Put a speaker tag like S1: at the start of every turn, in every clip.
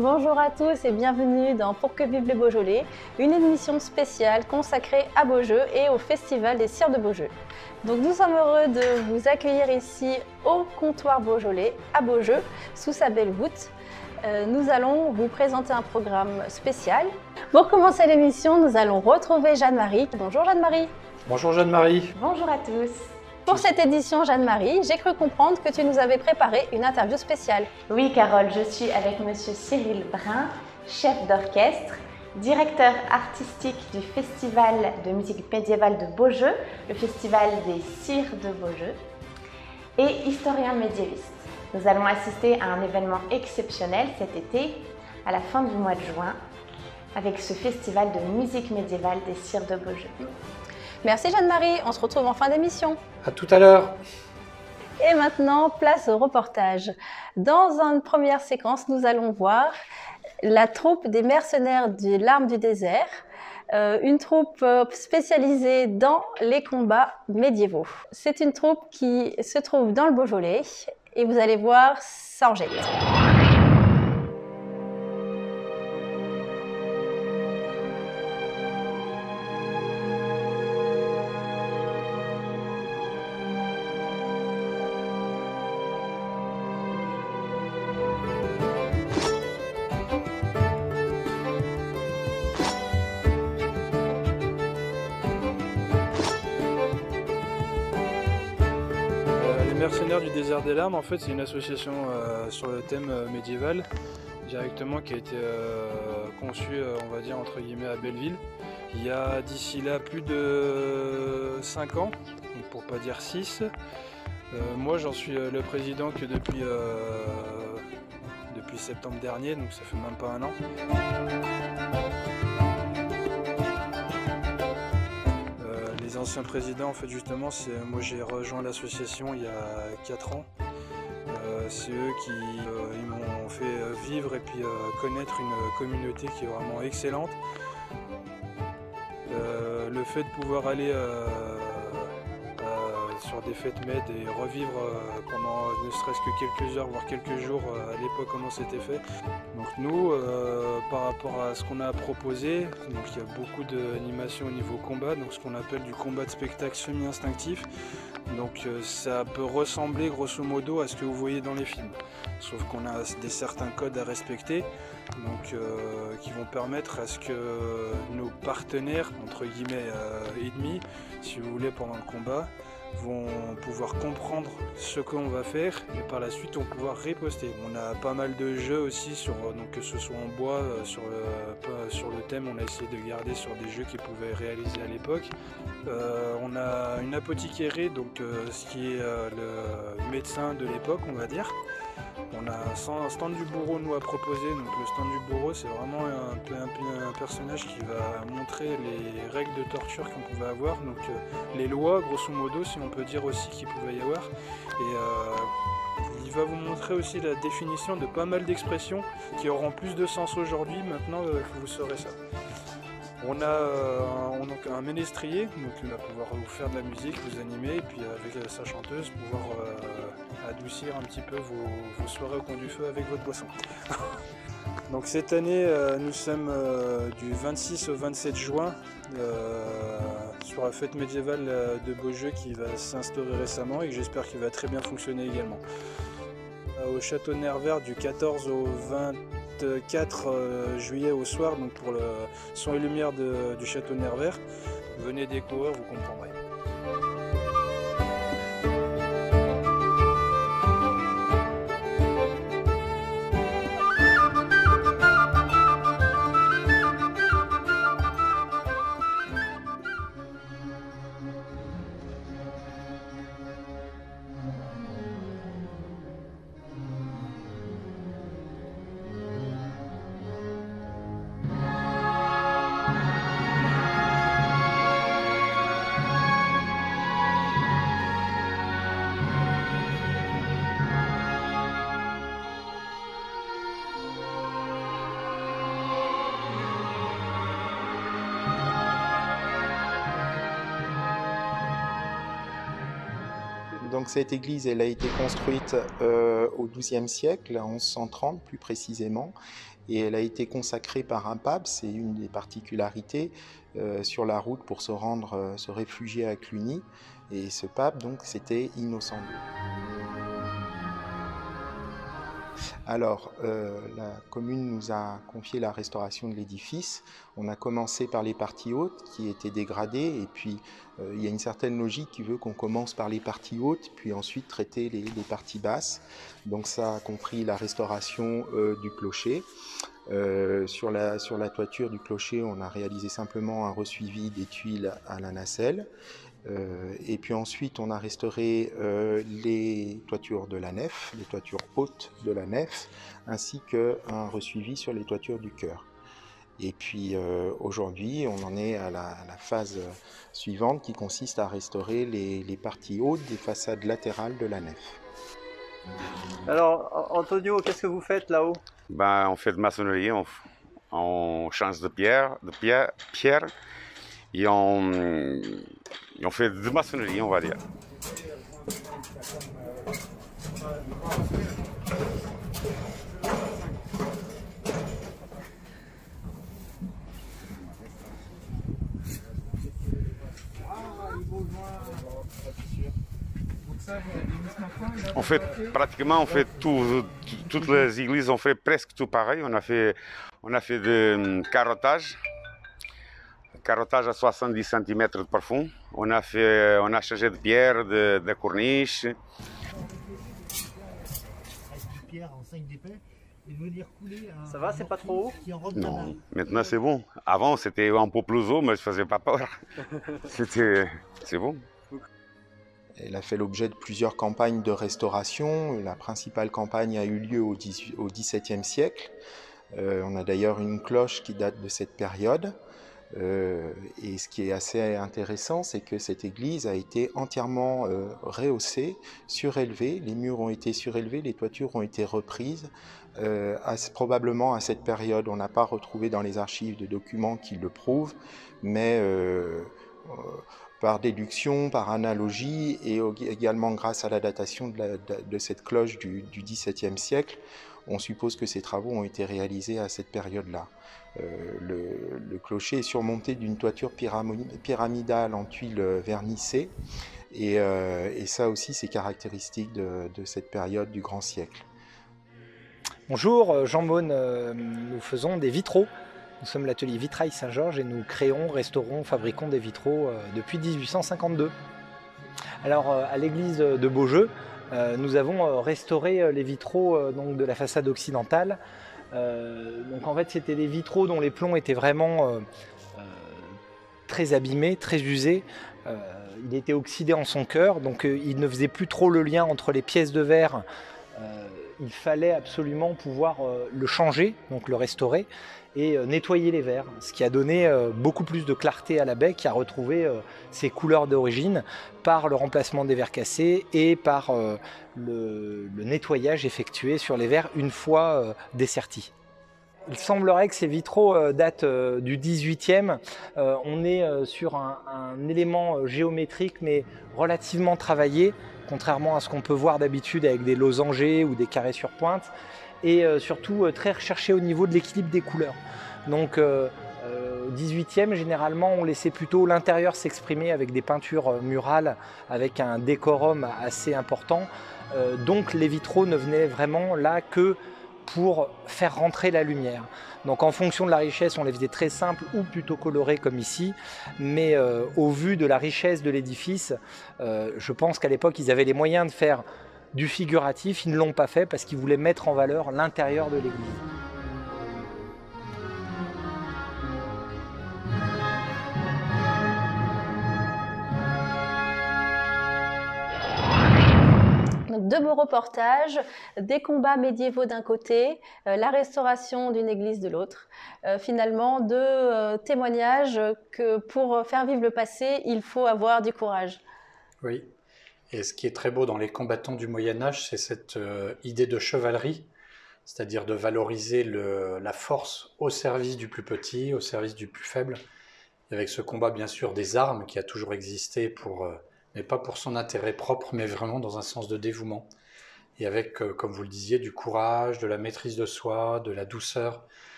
S1: Bonjour à tous et bienvenue dans Pour que vivent les Beaujolais, une émission spéciale consacrée à Beaujeu et au Festival des Cires de Beaujeu. Donc nous sommes heureux de vous accueillir ici au comptoir Beaujolais à Beaujeu, sous sa belle voûte. Nous allons vous présenter un programme spécial. Pour commencer l'émission, nous allons retrouver Jeanne-Marie. Bonjour Jeanne-Marie.
S2: Bonjour Jeanne-Marie.
S3: Bonjour à tous.
S1: Pour cette édition, Jeanne-Marie, j'ai cru comprendre que tu nous avais préparé une interview spéciale.
S3: Oui, Carole, je suis avec Monsieur Cyril Brun, chef d'orchestre, directeur artistique du Festival de musique médiévale de Beaujeu, le Festival des Cires de Beaujeu, et historien médiéviste. Nous allons assister à un événement exceptionnel cet été, à la fin du mois de juin, avec ce Festival de musique médiévale des Cires de Beaujeu.
S1: Merci Jeanne-Marie, on se retrouve en fin d'émission.
S2: À tout à l'heure.
S1: Et maintenant, place au reportage. Dans une première séquence, nous allons voir la troupe des mercenaires de l'Arme du désert, une troupe spécialisée dans les combats médiévaux. C'est une troupe qui se trouve dans le Beaujolais et vous allez voir, ça en jette.
S4: Les Mercenaires du désert des larmes, en fait, c'est une association sur le thème médiéval directement qui a été conçue, on va dire, entre guillemets, à Belleville. Il y a d'ici là plus de 5 ans, pour pas dire 6. Moi, j'en suis le président que depuis septembre dernier, donc ça fait même pas un an. Les anciens présidents, en fait, justement, moi j'ai rejoint l'association il y a 4 ans. C'est eux qui ils m'ont fait vivre et puis connaître une communauté qui est vraiment excellente. Le fait de pouvoir aller sur des fêtes med et revivre pendant ne serait-ce que quelques heures, voire quelques jours à l'époque comment c'était fait. Donc nous, par rapport à ce qu'on a proposé, donc il y a beaucoup d'animations au niveau combat, donc ce qu'on appelle du combat de spectacle semi-instinctif. Donc ça peut ressembler grosso modo à ce que vous voyez dans les films, sauf qu'on a certains codes à respecter, donc qui vont permettre à ce que nos partenaires, entre guillemets ennemis, si vous voulez, pendant le combat, vont pouvoir comprendre ce qu'on va faire et par la suite on va pouvoir riposter. On a pas mal de jeux aussi, donc que ce soit en bois, sur le thème, on a essayé de garder sur des jeux qu'ils pouvaient réaliser à l'époque. On a une apothicaire, donc ce qui est le médecin de l'époque, on va dire. On a un stand du bourreau nous à proposer, donc le stand du bourreau c'est vraiment un personnage qui va montrer les règles de torture qu'on pouvait avoir, donc les lois grosso modo si on peut dire aussi qu'il pouvait y avoir, et il va vous montrer aussi la définition de pas mal d'expressions qui auront plus de sens aujourd'hui, maintenant vous saurez ça. On a un ménestrier, donc il va pouvoir vous faire de la musique, vous animer, et puis avec sa chanteuse, pouvoir adoucir un petit peu vos soirées au coin du feu avec votre boisson. Donc cette année, nous sommes du 26 au 27 juin sur la fête médiévale de Beaujeu qui va s'instaurer récemment et que j'espère qu'il va très bien fonctionner également. Au château de Nervert du 14 au 24 juillet au soir, donc pour le son et lumière du château de Nervert. Venez découvrir, vous comprendrez.
S5: Donc cette église, elle a été construite au XIIe siècle, en 1130 plus précisément, et elle a été consacrée par un pape. C'est une des particularités sur la route pour se rendre, se réfugier à Cluny. Et ce pape, donc, c'était Innocent II. Alors, la commune nous a confié la restauration de l'édifice. On a commencé par les parties hautes qui étaient dégradées, et puis il y a une certaine logique qui veut qu'on commence par les parties hautes, puis ensuite traiter les parties basses. Donc ça a compris la restauration du clocher. Sur la toiture du clocher, on a réalisé simplement un ressuivi des tuiles à la nacelle. Et puis ensuite, on a restauré les toitures de la nef, les toitures hautes de la nef, ainsi qu'un ressuivi sur les toitures du chœur. Et puis aujourd'hui, on en est à la phase suivante qui consiste à restaurer les parties hautes des façades latérales de la nef.
S2: Alors, Antonio, qu'est-ce que vous faites là-haut?
S6: On fait de maçonnerie, on change de pierre et on fait de maçonnerie, on va dire. On fait pratiquement, toutes les églises ont fait presque tout pareil. On a fait de carottage à 70 cm de profond. On a changé de pierre, de corniche.
S7: Pierre en 5 d'épais et venir couler un...
S2: Ça va, c'est pas trop haut?
S6: Non, maintenant c'est bon. Avant c'était un peu plus haut, mais je faisais pas peur. C'est bon.
S5: Elle a fait l'objet de plusieurs campagnes de restauration. La principale campagne a eu lieu au XVIIe siècle. On a d'ailleurs une cloche qui date de cette période. Et ce qui est assez intéressant, c'est que cette église a été entièrement rehaussée, surélevée. Les murs ont été surélevés, les toitures ont été reprises. Probablement à cette période, on n'a pas retrouvé dans les archives de documents qui le prouvent, mais par déduction, par analogie, et également grâce à la datation de cette cloche du XVIIe siècle, on suppose que ces travaux ont été réalisés à cette période-là. Le clocher est surmonté d'une toiture pyramidale en tuiles vernissées, et ça aussi c'est caractéristique de cette période du grand siècle.
S8: Bonjour, Jean Beaune, nous faisons des vitraux. Nous sommes l'atelier Vitrail Saint-Georges et nous créons, restaurons, fabriquons des vitraux depuis 1852. Alors à l'église de Beaujeu, nous avons restauré les vitraux donc, de la façade occidentale. Donc en fait c'était des vitraux dont les plombs étaient vraiment très abîmés, très usés. Il était oxydé en son cœur, donc il ne faisait plus trop le lien entre les pièces de verre. Il fallait absolument pouvoir le changer, donc le restaurer, et nettoyer les verres, ce qui a donné beaucoup plus de clarté à la baie qui a retrouvé ses couleurs d'origine par le remplacement des verres cassés et par le nettoyage effectué sur les verres une fois dessertis. Il semblerait que ces vitraux datent du 18e. On est sur un élément géométrique mais relativement travaillé, contrairement à ce qu'on peut voir d'habitude avec des losangers ou des carrés sur pointe, et surtout très recherché au niveau de l'équilibre des couleurs. Donc au 18e, généralement, on laissait plutôt l'intérieur s'exprimer avec des peintures murales, avec un décorum assez important. Donc les vitraux ne venaient vraiment là que pour faire rentrer la lumière. Donc en fonction de la richesse, on les faisait très simples ou plutôt colorés comme ici, mais au vu de la richesse de l'édifice, je pense qu'à l'époque ils avaient les moyens de faire du figuratif, ils ne l'ont pas fait parce qu'ils voulaient mettre en valeur l'intérieur de l'église.
S1: Donc, de beaux reportages, des combats médiévaux d'un côté, la restauration d'une église de l'autre. Finalement, deux témoignages que pour faire vivre le passé, il faut avoir du courage.
S2: Oui, et ce qui est très beau dans les combattants du Moyen-Âge, c'est cette idée de chevalerie, c'est-à-dire de valoriser la force au service du plus petit, au service du plus faible. Et avec ce combat, bien sûr, des armes qui a toujours existé pour mais pas pour son intérêt propre, mais vraiment dans un sens de dévouement. Et avec, comme vous le disiez, du courage, de la maîtrise de soi, de la douceur,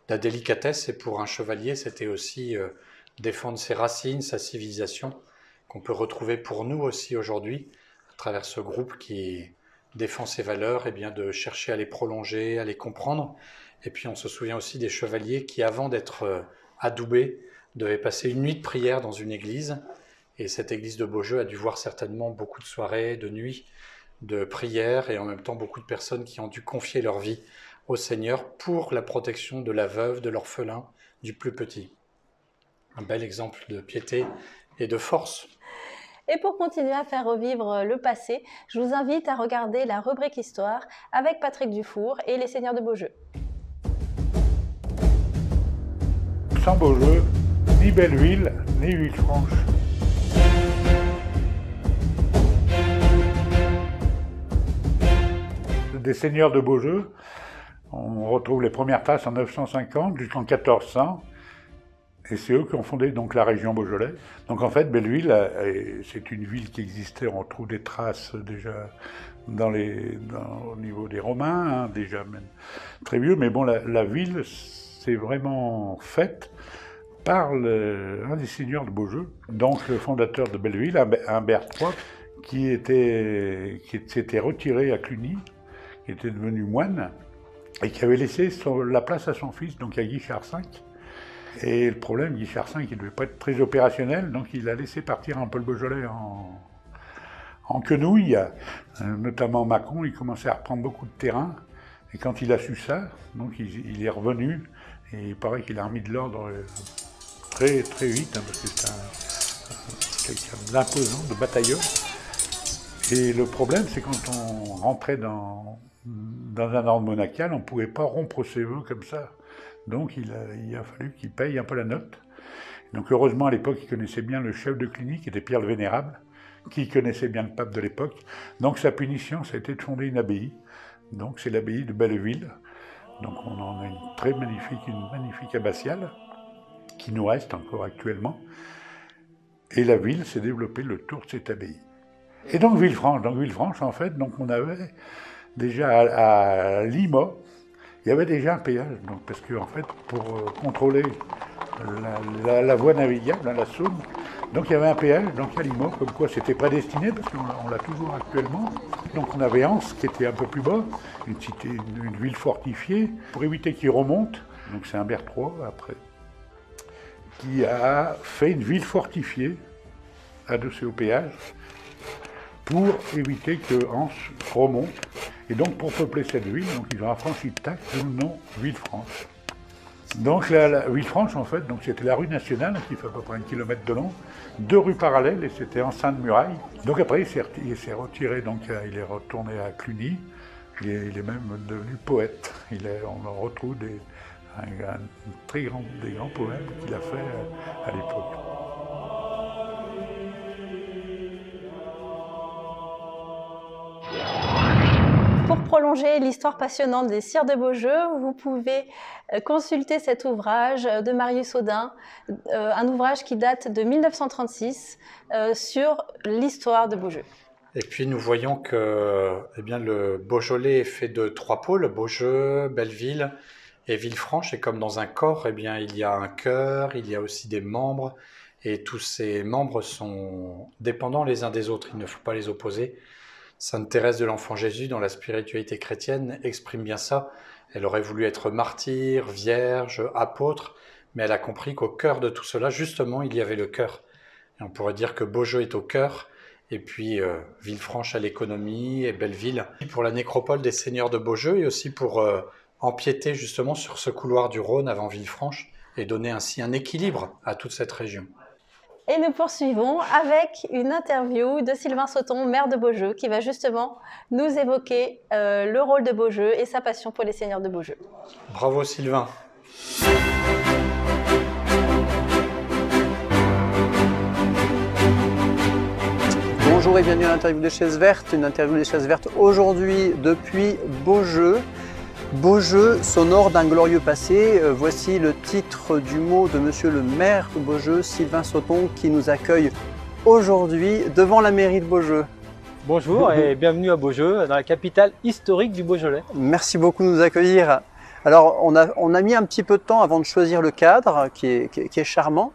S2: de la délicatesse. Et pour un chevalier, c'était aussi défendre ses racines, sa civilisation, qu'on peut retrouver pour nous aussi aujourd'hui, à travers ce groupe qui défend ses valeurs, et bien de chercher à les prolonger, à les comprendre. Et puis on se souvient aussi des chevaliers qui, avant d'être adoubés, devaient passer une nuit de prière dans une église. Et cette église de Beaujeu a dû voir certainement beaucoup de soirées, de nuits, de prières, et en même temps beaucoup de personnes qui ont dû confier leur vie au Seigneur pour la protection de la veuve, de l'orphelin, du plus petit. Un bel exemple de piété et de force.
S1: Et pour continuer à faire revivre le passé, je vous invite à regarder la rubrique Histoire avec Patrick Dufour et les Seigneurs de Beaujeu.
S9: Sans Beaujeu, ni Belleville, ni Villefranche. Des Seigneurs de Beaujeu, on retrouve les premières traces en 950 jusqu'en 1400. Et c'est eux qui ont fondé donc la région Beaujolais. Donc en fait, Belleville, c'est une ville qui existait, on trouve des traces déjà au niveau des Romains, hein, déjà même très vieux, mais bon, la ville s'est vraiment faite par un des seigneurs de Beaujeu, donc le fondateur de Belleville, Humbert III, qui s'était retiré à Cluny, qui était devenu moine, et qui avait laissé la place à son fils, donc à Guichard V. Et le problème, Guichard V, il ne devait pas être très opérationnel, donc il a laissé partir un peu le Beaujolais en quenouille. Notamment Mâcon, il commençait à reprendre beaucoup de terrain. Et quand il a su ça, donc il est revenu, et il paraît qu'il a remis de l'ordre très très vite, hein, parce que c'est quelqu'un d'imposant, de batailleur. Et le problème, c'est quand on rentrait dans un ordre monacal, on ne pouvait pas rompre ses vœux comme ça. Donc il a fallu qu'il paye un peu la note. Donc heureusement à l'époque il connaissait bien le chef de Cluny qui était Pierre le Vénérable, qui connaissait bien le pape de l'époque. Donc sa punition ça a été de fonder une abbaye. Donc c'est l'abbaye de Belleville. Donc on en a une magnifique abbatiale qui nous reste encore actuellement. Et la ville s'est développée le tour de cette abbaye. Et donc Villefranche en fait, donc on avait déjà à Limoux, il y avait déjà un péage, donc, parce que en fait, pour contrôler la voie navigable, la Saône, donc il y avait un péage, donc à Limoux, comme quoi c'était prédestiné, parce qu'on l'a toujours actuellement. Donc on avait Anse, qui était un peu plus bas, une ville fortifiée, pour éviter qu'il remonte, donc c'est Humbert III, après, qui a fait une ville fortifiée, adossée au péage, pour éviter que Anse remonte. Et donc, pour peupler cette ville, donc, ils ont affranchi de taxe sous le nom Villefranche. Donc, la Villefranche, en fait, c'était la rue nationale, qui fait à peu près 1 kilomètre de long, 2 rues parallèles, et c'était enceinte de muraille. Donc après, il s'est retiré, donc il est retourné à Cluny, il est même devenu poète. On en retrouve des grands poèmes qu'il a fait à l'époque.
S1: Pour prolonger l'histoire passionnante des Sires de Beaujeu, vous pouvez consulter cet ouvrage de Marius Audin, un ouvrage qui date de 1936 sur l'histoire de Beaujeu.
S2: Et puis nous voyons que le Beaujolais est fait de 3 pôles, Beaujeu, Belleville et Villefranche. Et comme dans un corps, il y a un cœur, il y a aussi des membres. Et tous ces membres sont dépendants les uns des autres, il ne faut pas les opposer. Sainte Thérèse de l'Enfant Jésus, dans la spiritualité chrétienne, exprime bien ça. Elle aurait voulu être martyre, vierge, apôtre, mais elle a compris qu'au cœur de tout cela, justement, il y avait le cœur. Et on pourrait dire que Beaujeu est au cœur, et puis Villefranche à l'économie, et Belleville pour la nécropole des seigneurs de Beaujeu, et aussi pour empiéter justement sur ce couloir du Rhône avant Villefranche, et donner ainsi un équilibre à toute cette région.
S1: Et nous poursuivons avec une interview de Sylvain Sauton, maire de Beaujeu, qui va justement nous évoquer le rôle de Beaujeu et sa passion pour les seigneurs de Beaujeu.
S2: Bravo Sylvain.
S10: Bonjour et bienvenue à l'interview des Chaises Vertes, une interview des Chaises Vertes aujourd'hui depuis Beaujeu. Beaujeu sonore d'un glorieux passé, voici le titre du mot de monsieur le maire de Beaujeu, Sylvain Sauton, qui nous accueille aujourd'hui devant la mairie de Beaujeu.
S11: Bonjour et bienvenue à Beaujeu, dans la capitale historique du Beaujolais.
S10: Merci beaucoup de nous accueillir. Alors, on a mis un petit peu de temps avant de choisir le cadre, qui est charmant,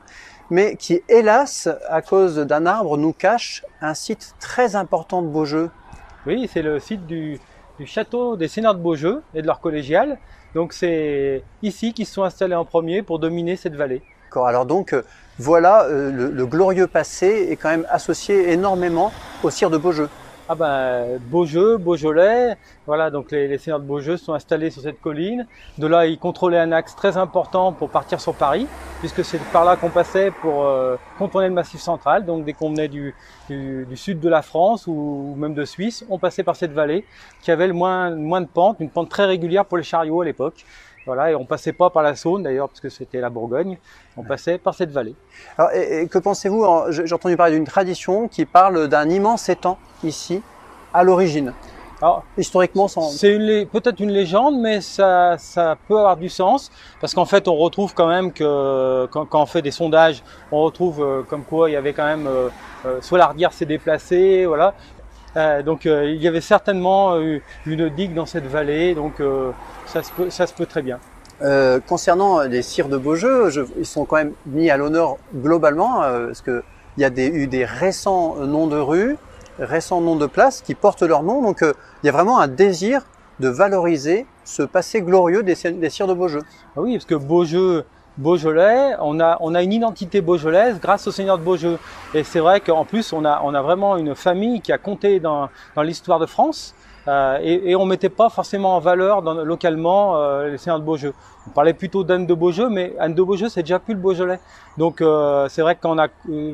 S10: mais qui, hélas, à cause d'un arbre, nous cache un site très important de Beaujeu.
S11: Oui, c'est le site du château des Seigneurs de Beaujeu et de leur collégiale. Donc c'est ici qu'ils se sont installés en premier pour dominer cette vallée.
S10: Alors donc, voilà, le glorieux passé est quand même associé énormément au sire de Beaujeu.
S11: Ah ben, Beaujeu, Beaujolais, voilà, donc les Seigneurs de Beaujeu sont installés sur cette colline. De là, ils contrôlaient un axe très important pour partir sur Paris, puisque c'est par là qu'on passait pour contourner le Massif central. Donc dès qu'on venait du sud de la France ou même de Suisse, on passait par cette vallée qui avait moins de pente, une pente très régulière pour les chariots à l'époque. Voilà, et on passait pas par la Saône d'ailleurs, parce que c'était la Bourgogne, on passait par cette vallée.
S10: Alors, et que pensez-vous? J'ai entendu parler d'une tradition qui parle d'un immense étang ici, à l'origine. Alors, historiquement,
S11: c'est peut-être une légende, mais ça peut avoir du sens, parce qu'en fait, on retrouve quand même que quand on fait des sondages, on retrouve comme quoi il y avait quand même soit l'Ardière s'est déplacée, voilà. Donc il y avait certainement une digue dans cette vallée, donc ça se peut très bien.
S10: Concernant les sires de Beaujeu, ils sont quand même mis à l'honneur globalement, parce qu'il y a eu des récents noms de rues, récents noms de places qui portent leur nom, donc il y a vraiment un désir de valoriser ce passé glorieux des sires de Beaujeu.
S11: Ah oui, parce que Beaujolais, on a une identité beaujolaise grâce aux seigneurs de Beaujeu. Et c'est vrai qu'en plus, on a vraiment une famille qui a compté dans l'histoire de France. Et on ne mettait pas forcément en valeur localement les seigneurs de Beaujeu. On parlait plutôt d'Anne de Beaujeu, mais Anne de Beaujeu, c'est déjà plus le Beaujolais. Donc c'est vrai qu'on a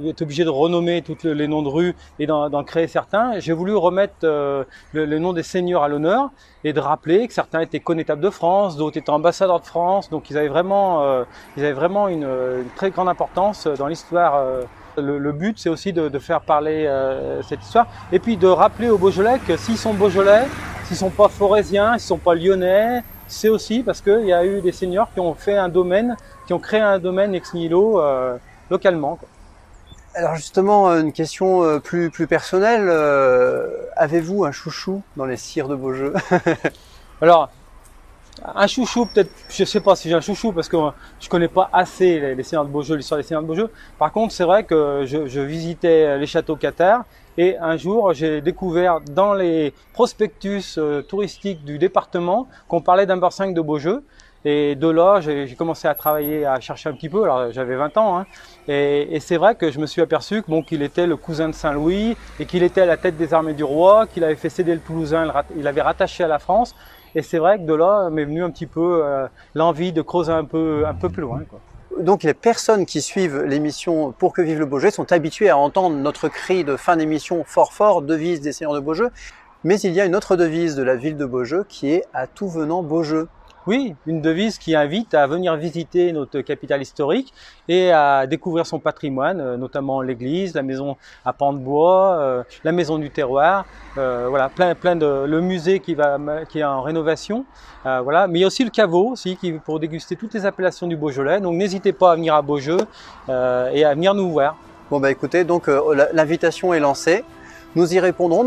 S11: été obligé de renommer tous les noms de rues et d'en créer certains. J'ai voulu remettre le nom des seigneurs à l'honneur et de rappeler que certains étaient connétables de France, d'autres étaient ambassadeurs de France. Donc ils avaient vraiment une très grande importance dans l'histoire. Le but, c'est aussi de faire parler cette histoire et puis de rappeler aux Beaujolais que s'ils sont Beaujolais, s'ils sont pas forésiens, s'ils sont pas lyonnais, c'est aussi parce qu'il y a eu des seigneurs qui ont fait un domaine, qui ont créé un domaine ex nihilo localement.
S10: Alors justement, une question plus personnelle, avez-vous un chouchou dans les sires de Beaujeu?
S11: Alors, un chouchou, peut-être, je sais pas si j'ai un chouchou parce que je connais pas assez les seigneurs de Beaujeu, l'histoire des seigneurs de Beaujeu. Par contre, c'est vrai que je visitais les châteaux Cathars et un jour, j'ai découvert dans les prospectus touristiques du département qu'on parlait d'un beurre-cinq de Beaujeu. Et de là, j'ai commencé à travailler, à chercher un petit peu. Alors, j'avais 20 ans, hein, et c'est vrai que je me suis aperçu que qu'il était le cousin de Saint-Louis et qu'il était à la tête des armées du roi, qu'il avait fait céder le Toulousain, il avait rattaché à la France. Et c'est vrai que de là m'est venu un petit peu l'envie de creuser un peu plus loin, quoi.
S10: Donc les personnes qui suivent l'émission Pour que vive le Beaujolais sont habituées à entendre notre cri de fin d'émission fort fort, devise des seigneurs de Beaujeu. Mais il y a une autre devise de la ville de Beaujeu qui est à tout venant Beaujeu.
S11: Oui, une devise qui invite à venir visiter notre capitale historique et à découvrir son patrimoine, notamment l'église, la maison à pans de bois, la maison du terroir, voilà, le musée qui est en rénovation, voilà. Mais il y a aussi le caveau aussi pour déguster toutes les appellations du Beaujolais. Donc n'hésitez pas à venir à Beaujeu et à venir nous voir.
S10: Bon bah écoutez, donc l'invitation est lancée. Nous y répondrons.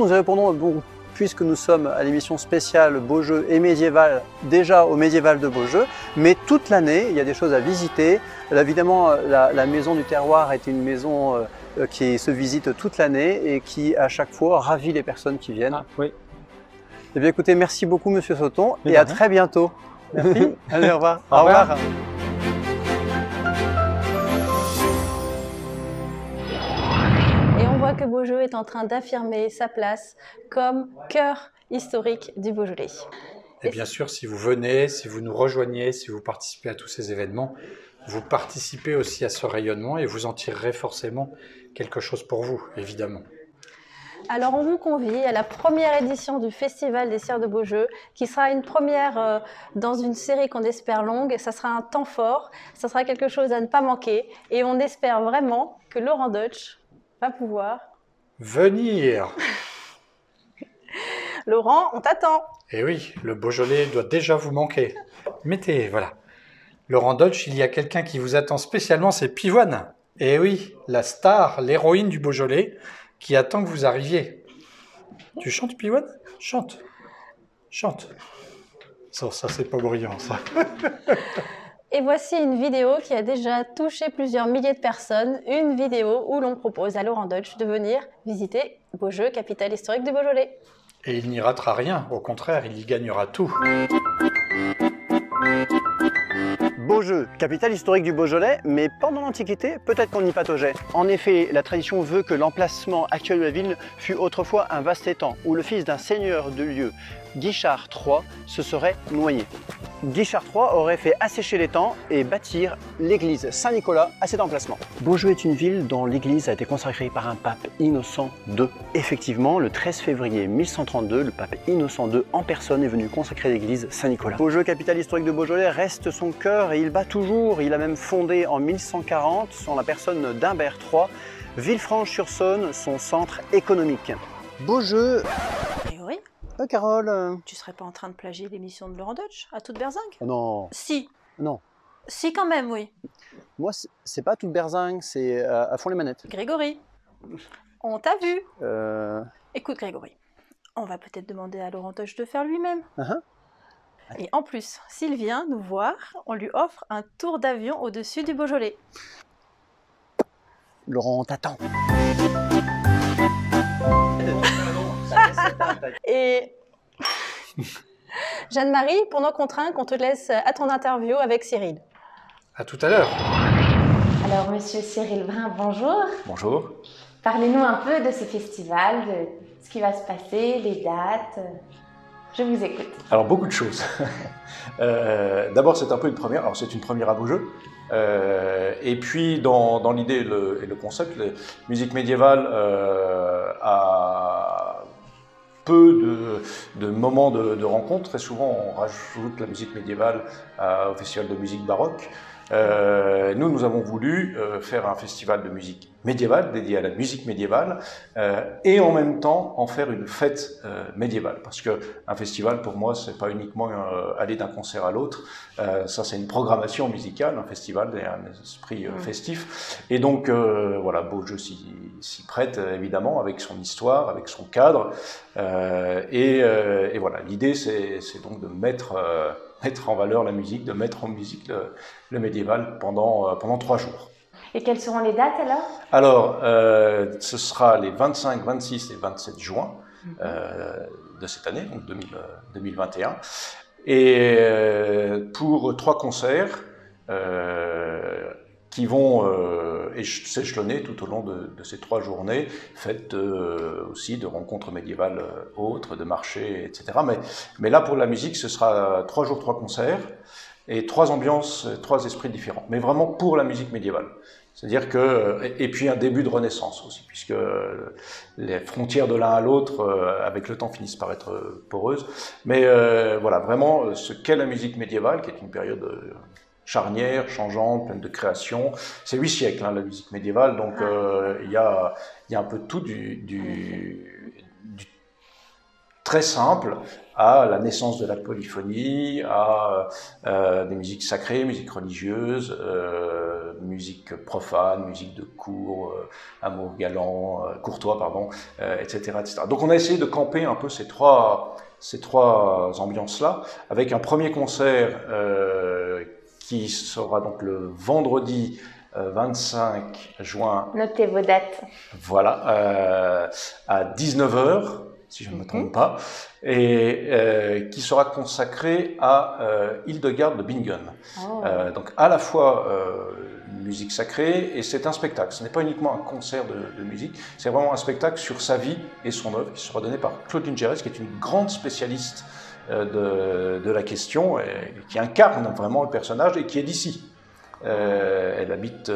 S10: Bon, puisque nous sommes à l'émission spéciale Beaujeu et médiéval, déjà au médiéval de Beaujeu, mais toute l'année, il y a des choses à visiter. Là, évidemment, la maison du terroir est une maison qui se visite toute l'année et qui, à chaque fois, ravit les personnes qui viennent.
S11: Ah, oui.
S10: Eh bien, écoutez, merci beaucoup, Monsieur Sauton, et à très bientôt.
S11: Merci.
S10: Allez, au revoir.
S11: Au revoir.
S1: On voit que Beaujeu est en train d'affirmer sa place comme cœur historique du Beaujolais.
S2: Et bien sûr, si vous venez, si vous nous rejoignez, si vous participez à tous ces événements, vous participez aussi à ce rayonnement et vous en tirerez forcément quelque chose pour vous, évidemment.
S1: Alors on vous convie à la première édition du Festival des Sires de Beaujeu, qui sera une première dans une série qu'on espère longue. Ça sera un temps fort, ça sera quelque chose à ne pas manquer et on espère vraiment que Laurent Deutsch va pouvoir
S2: venir.
S1: Laurent, on t'attend.
S2: Eh oui, le Beaujolais doit déjà vous manquer. Mettez, voilà. Laurent Deutsch, il y a quelqu'un qui vous attend spécialement, c'est Pivoine. Et oui, la star, l'héroïne du Beaujolais, qui attend que vous arriviez. Tu chantes, Piwan? Chante. Chante. Ça c'est pas brillant, ça.
S1: Et voici une vidéo qui a déjà touché plusieurs milliers de personnes. Une vidéo où l'on propose à Laurent Deutsch de venir visiter Beaujeu, capitale historique du Beaujolais.
S2: Et il n'y ratera rien. Au contraire, il y gagnera tout.
S10: Beaujeu, capitale historique du Beaujolais, mais pendant l'Antiquité, peut-être qu'on y pataugeait. En effet, la tradition veut que l'emplacement actuel de la ville fut autrefois un vaste étang où le fils d'un seigneur de lieu, Guichard III, se serait noyé. Guichard III aurait fait assécher l'étang et bâtir l'église Saint-Nicolas à cet emplacement. Beaujeu est une ville dont l'église a été consacrée par un pape Innocent II. Effectivement, le 13 février 1132, le pape Innocent II en personne est venu consacrer l'église Saint-Nicolas. Beaujeu, capitale historique de Beaujolais, reste son cœur et il bat toujours. Il a même fondé en 1140, en la personne d'Humbert III, Villefranche-sur-Saône, son centre économique. Beaujeu...
S1: Grégory,
S10: Carole...
S1: tu serais pas en train de plagier l'émission de Laurent Deutsch à toute berzingue?
S10: Non.
S1: Si.
S10: Non.
S1: Si quand même, oui.
S10: Moi, c'est pas toute berzingue, c'est à fond les manettes.
S1: Grégory, on t'a vu.
S10: Euh...
S1: Écoute Grégory, on va peut-être demander à Laurent Deutsch de faire lui-même.
S10: Uh-huh.
S1: Et en plus, s'il vient nous voir, on lui offre un tour d'avion au-dessus du Beaujolais.
S10: Laurent, on t'attend.
S1: Et Jeanne-Marie, pour nos contraintes, on te laisse à ton interview avec Cyril.
S2: À tout à l'heure.
S3: Alors, monsieur Cyril Brun, bonjour.
S2: Bonjour.
S3: Parlez-nous un peu de ce festival, de ce qui va se passer, les dates. Je vous écoute.
S12: Alors, beaucoup de choses. D'abord, c'est un peu une première. Alors, c'est une première à Beaujeu. Et puis, dans l'idée et le concept, la musique médiévale a peu de moments de rencontre. Très souvent, on rajoute la musique médiévale au festival de musique baroque. Nous avons voulu faire un festival de musique médiévale, dédié à la musique médiévale, et en même temps en faire une fête médiévale. Parce qu'un festival, pour moi, c'est pas uniquement aller d'un concert à l'autre, ça c'est une programmation musicale, un festival, un esprit festif. Et donc, voilà, Beaujeu s'y prête, évidemment, avec son histoire, avec son cadre. Et voilà, l'idée, c'est donc de mettre en valeur la musique, de mettre en musique le médiéval pendant 3 jours.
S3: Et quelles seront les dates alors?
S12: Alors, ce sera les 25, 26 et 27 juin de cette année, donc 2021. Et pour 3 concerts qui vont s'échelonner tout au long de ces 3 journées, faites aussi de rencontres médiévales autres, de marchés, etc. Mais là, pour la musique, ce sera 3 jours, 3 concerts, et 3 ambiances, 3 esprits différents, mais vraiment pour la musique médiévale. C'est-à-dire que, et puis un début de renaissance aussi, puisque les frontières de l'un à l'autre, avec le temps, finissent par être poreuses. Mais voilà, vraiment, ce qu'est la musique médiévale, qui est une période charnière, changeante, pleine de création. C'est 8 siècles, hein, la musique médiévale, donc il y a un peu de tout, du très simple à la naissance de la polyphonie, à des musiques sacrées, musiques religieuses, musique profane, musique de cour, amour galant, courtois, pardon, etc., etc. Donc on a essayé de camper un peu ces trois ambiances-là, avec un premier concert qui sera donc le vendredi 25 juin.
S3: Notez vos dates.
S12: Voilà, à 19h, si je ne me trompe pas, et qui sera consacré à Hildegarde de Bingen.
S3: Oh.
S12: Donc à la fois une musique sacrée, et c'est un spectacle. Ce n'est pas uniquement un concert de musique, c'est vraiment un spectacle sur sa vie et son œuvre, qui sera donné par Claudine Gérès, qui est une grande spécialiste de la question, et qui incarne vraiment le personnage et qui est d'ici. Elle habite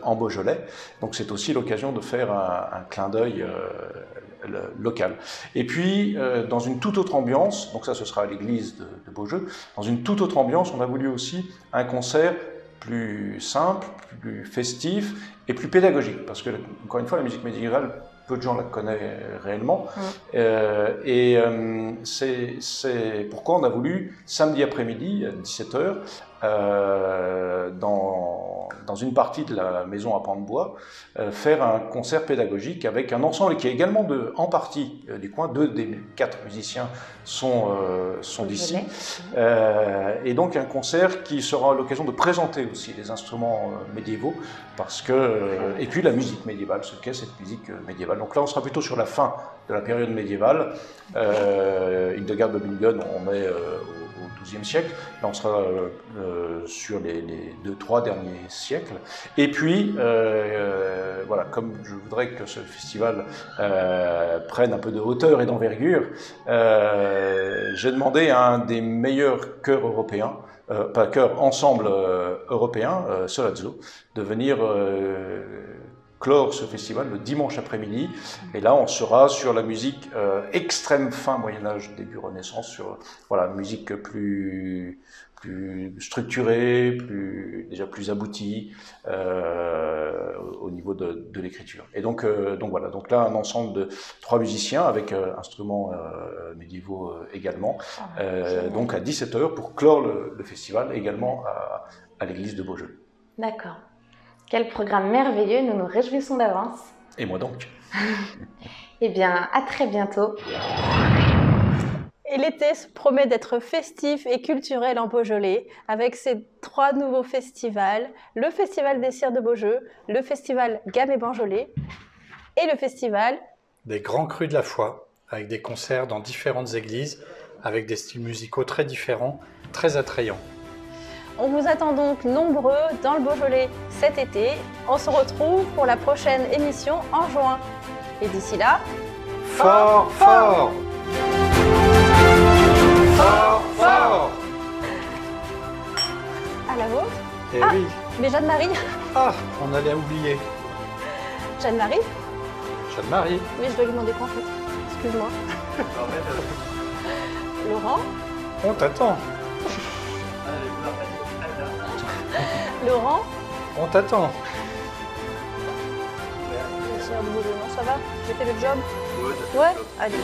S12: en Beaujolais, donc c'est aussi l'occasion de faire un clin d'œil local. Et puis, dans une toute autre ambiance, donc ça ce sera à l'église de Beaujeu, dans une toute autre ambiance, on a voulu aussi un concert plus simple, plus festif et plus pédagogique, parce que, encore une fois, la musique médiévale, peu de gens la connaissent réellement. C'est pourquoi on a voulu, samedi après-midi, à 17h, dans dans une partie de la maison à pans de bois, faire un concert pédagogique avec un ensemble qui est également en partie du coin. 2 des 4 musiciens sont d'ici. Et donc un concert qui sera l'occasion de présenter aussi les instruments médiévaux, et puis la musique médiévale, ce qu'est cette musique médiévale. Donc là, on sera plutôt sur la fin de la période médiévale. Hildegard de Bingen, on est au XIIe siècle. Là, on sera sur les 2-3 derniers siècles. Et puis, voilà, comme je voudrais que ce festival prenne un peu de hauteur et d'envergure, j'ai demandé à un des meilleurs chœurs européens, pas chœur, ensemble européen, Solazzo, de venir clore ce festival le dimanche après-midi. Et là, on sera sur la musique extrême fin Moyen-Âge, début Renaissance, sur voilà, musique plus structurée, déjà plus aboutie au niveau de l'écriture. Et donc voilà, donc là, un ensemble de 3 musiciens avec instruments médiévaux également, donc à 17 h pour clore le festival, également à l'église de Beaujeu.
S3: D'accord. Quel programme merveilleux, nous nous réjouissons d'avance.
S12: Et moi donc.
S3: Eh bien, à très bientôt.
S1: Et l'été promet d'être festif et culturel en Beaujolais, avec ces 3 nouveaux festivals, le Festival des Cires de Beaujeu, le Festival Gamay Banjolais et le Festival
S2: des Grands Crus de la Foi, avec des concerts dans différentes églises, avec des styles musicaux très différents, très attrayants.
S1: On vous attend donc nombreux dans le Beaujolais cet été. On se retrouve pour la prochaine émission en juin. Et d'ici là,
S2: fort, fort, fort, fort.
S1: À la vôtre.
S2: Eh oui.
S1: Mais Jeanne-Marie.
S2: Ah, on allait oublier.
S1: Jeanne-Marie.
S2: Jeanne-Marie.
S1: Oui, je dois lui demander quoi en fait. Excuse-moi. Laurent.
S2: On t'attend.
S1: Laurent.
S2: On t'attend.
S1: Ça va? J'ai fait le job? Ouais. Allez.